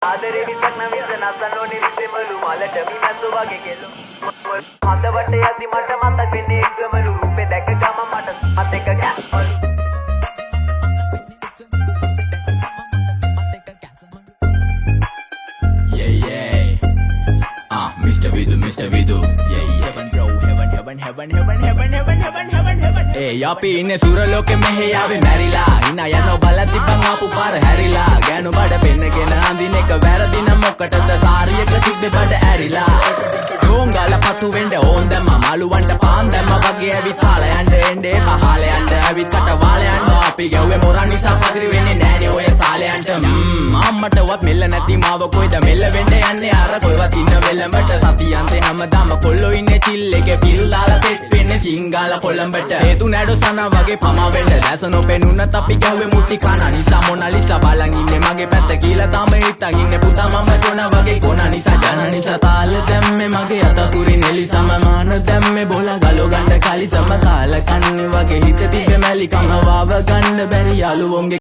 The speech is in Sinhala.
ආදරේ විසක් නම් විස නසනෝනේ විසෙමලු මලට මිනස්සු වගේ කෙලු හඳ වටේ යදි මට මතක් වෙන්නේ එක්කමලු රූපේ දැක ගම මට මත් එක ගැස්මලු Mr. Vidu, yeah. Heaven bro, heaven. Hey, අපි ඉන්නේ සුරලෝකෙ මෙහෙ ආවේ මැරිලා. හිනා යනෝ බලද්දි බං ආපු පාර හැරිලා. ගෑනු බඩ පෙන්නගෙන අඳින එක වැරදි නම් මොකටද සාරියක තිබ්බේ බඩ ඇරිලා. ඩෝංගල පතු වෙන්න ඕන් දැම්ම මාළුවන්ට පාන් දැම්ම වගේ ඇවිත් හාල යන්න එන්නේ පහල යන්න ඇවිත් කට වාල යන්න අපි ගැව්වේ මොරන් නිසා පදිරි වෙන්නේ නෑනේ ඔය සාලයන්ට අම්මටවත් මෙල්ල නැති මාව කොයිද මෙල්ල වෙන්න යන්නේ අර කොයිවත් ඉන්න වෙලඹට සතියන්තේ හැමදාම කොල්ලෝ ඉන්නේ චිල් එකේ පිල් දාලා සෙට් වෙන්නේ සිංගාල කොළඹට හේතු නැඩෝ සනා වගේ පමා වෙන්න දැස නොපෙනුනත් අපි ගැව්වේ මුටි කන නිසා මොනාලිසා බලන් ඉන්නේ මගේ පැත්ත කියලා තාම හිටන් ඉන්නේ පුතා මම ජොන වගේ කොන නිසා ජන නිසා තාල දැම්මේ මගේ අතකුරින් එලි සමමාන දැම්මේ බෝලා ගලෝ ගන්න කලි සම තාල කන්නේ වගේ හිත තිබ්බේ මැලි කම වාව ගන්න බැරි යාළුවෝන්ගේ